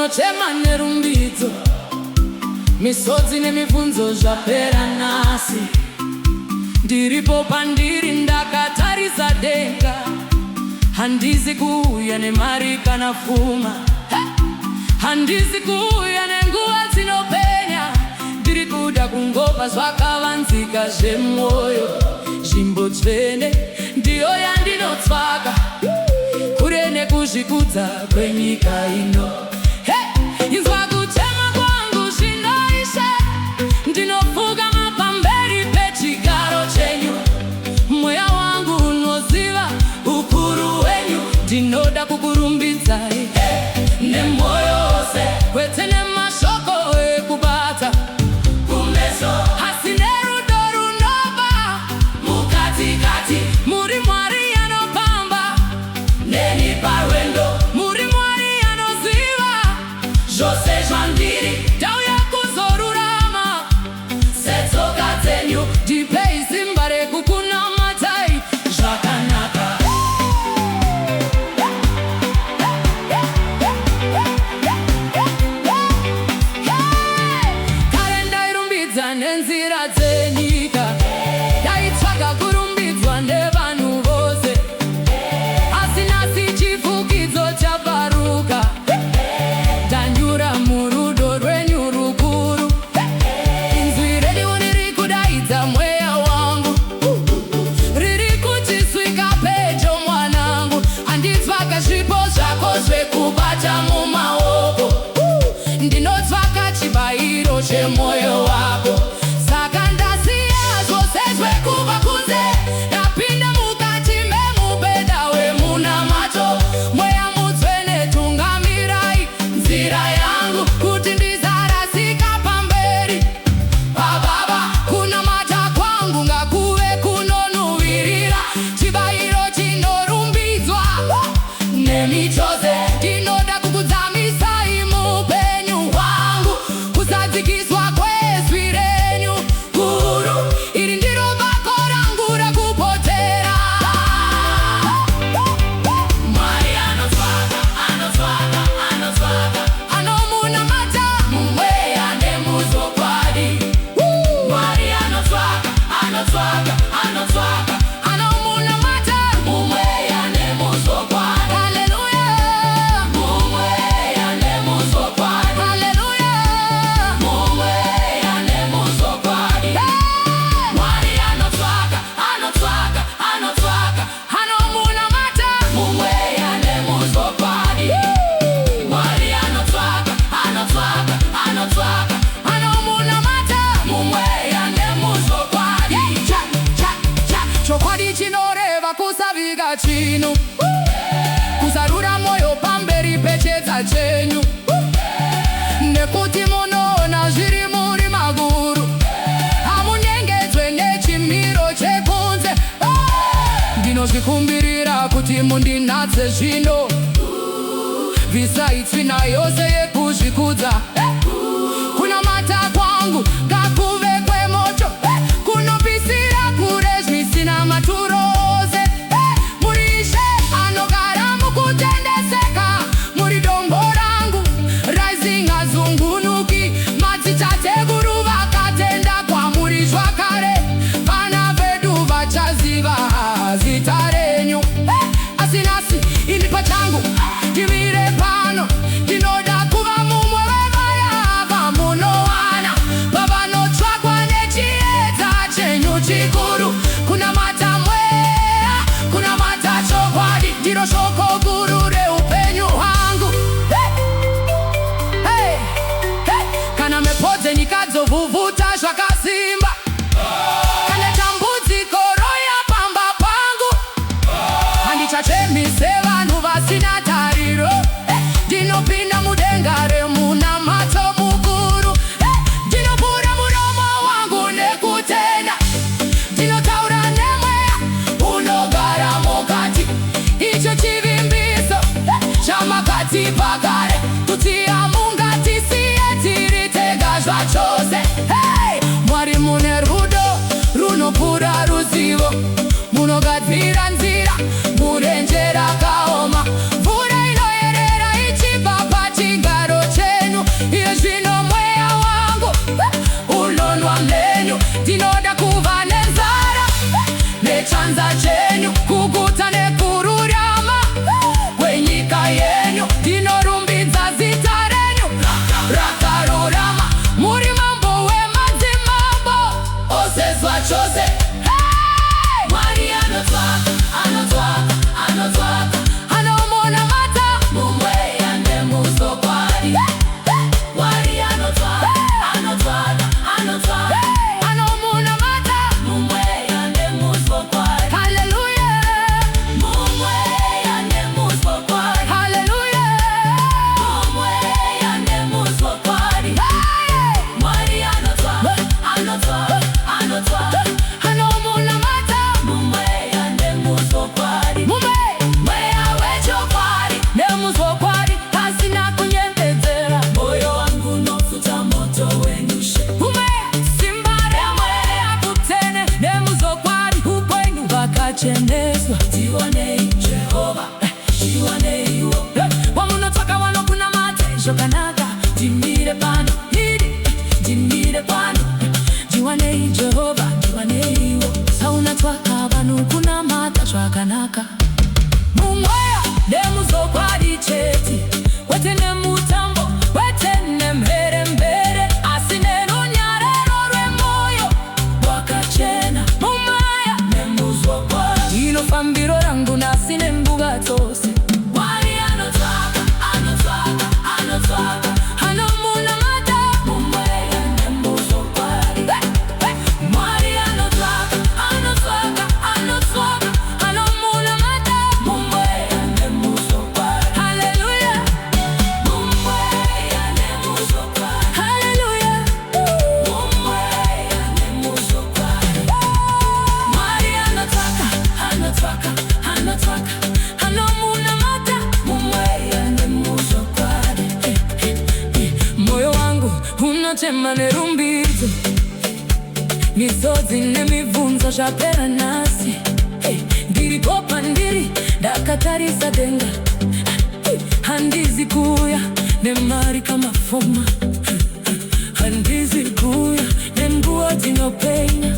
ndinochema nerumbidzo, misodzi nemibvunzo zvapera nhasi. Ndiripo pandiri ndakatarisa denga, handizi kuuya nemari kana pfuma, handizi kuuya nenguva dzinopenya. Ndiri kuda kungopa zvakavanzika zvemwoyo, nzvimbo tsvene ndiyo yandinotsvaka, kure nekuzvikudza kwenyika ino. Inzwa kuchema kwangu zvinoishe, ndinopfugama pamberi pechigaro chenyu. Mweya wangu unoziva ukuru wenyu, ndinoda kukurumbidzai nemwoyo wose, kwete nemashoko ekubata kumeso, asi nerudo runobva mukatikati. Muri Mwari anopamba neni parwendo, muri Mwari anoziva zvose zvandiri. Ndauya kuzorurama setsoka dzenyu, ndipei simba rekukunamatai zvakanaka. Kare ndairumbidza nenzira dzenyika, ndaitsvaga kurumbidzwa nevanhu vose, asi nhasi chifukidzo chaparuka. Ndanyura murudo rwenyu rukuru, inzwi renyu riri kudaidza mweya wangu, riri kuchisvika pedyo mwanangu. Handitsvaga zvipo zvako zvekubata mumaoko, ndinotsvaka chibayiro chemwoyo wako. Saka ndasiya zvose zvekubva kunze, ndapinda mukati memubhedha wemunamato. Mweya mutsvene, tungamirai nzira yangu, kuti ndisarasika pamberi paBaba. Kunamata kwangu ngakuve kunonuvirira, chibayiro chinorumbidzwa nemichoze. Ndinoda kukudzamisai muupenyu hwangu, kusadzikiswa kwezwi renyu guru. Iri ndiro bako rangu rekupotera. Mwari anotsvaka, anotsvaka, anotsvaka, anomunamata mumweya nemuzokwadi. Mwari anotsvaka, anotsvaka, anotsvaka, anomunamata mumweya nemuzokwadi. Haleluya, mumweya nemuzokwadi. Haleluya, mumweya nemuzokwadi. Mwari anotsvaka, anotsvaka, anotsvaka, anomunamata mumweya nemuzokwadi. Mwari anotsvaka, anotsvaka, anotsvaka, anomunamata mumweya nemuzokwadi. Chokwadi chinoreva kusaviga chinhu, kusarura mwoyo pamberi pechedza chenyu, nekuti munoona zviri muri maguru, hamunyengedzwe nechimiro chekunze. Ndinozvikumbirira kuti mundinatse zvino, bvisai tsvina yose yekuzvikudza. Kunamata kwangu ngakuve kwemoto, kunopisira kure zvisina maturo ose. Muri Ishe anogara mukutendeseka, muri dombo rangu raisingazungunuki. Madzitateguru vakatenda kwamuri zvakare, vana vedu vachaziva zita renyu. Asi nhasi ini pachangu ndimire pano, ndinoda kuva mumwe wevaya vamunowana, vavano chose. Mwari anotwaka, anotwaka, anotwaka. Anomona mata mumwe yande musokwari. Mwari anotwaka, anotwaka, anotwaka. Anomona mata mumwe yande musokwari. Hallelujah. Mumwe yande musokwari. Hallelujah. Mumwe yande musokwari. Mwari anotwaka, anotwaka, anotwaka. Anomona mata mumwe yande musokwari. Mumwe mweyawe chokwari ne musokwari kasina kunyembedzera. Moyo wangu nofuta moto wenyushe. Mumwe simbare mweya kutene ne musokwari ukwenyu vakachenezwa. Tiwanei Jehova, tiwanei iwo wamunotwaka wanokuna mate zvakanaka. Timire pano iri, timire pano. Tiwanei Jehova, tiwanei iwo saunatwaka vanokuna mata zvakanaka. Mumweya nemuzokwadi chete, wetene mutambo, wetene mherembere, asi nerunyararo rwemoyo rwakachena. Mumweya nemuzokwadi ino fambiro rangu nasi nenguva dzose. Mwari anotwaka, anotwaka, anotwaka. Anomona mata mumweya nemuzokwadi. Mwari anotwaka, anotwaka, anotwaka. Anomona mata mumweya nemuzokwadi. Hallelujah. Mumweya nemuzokwadi. Hallelujah. Mumweya nemuzokwadi. Mwari anotwaka, anotwaka, anotwaka. Anomona mata mumweya nemuzokwadi. Moyo wangu unotema nerumbidzo, misodzi nemibvunzo zvapera nasi. Ndiripo pandiri ndakatarisa denga, handizi kuuya nemari kamafoma, handizi kuuya nenguo dzinopenya.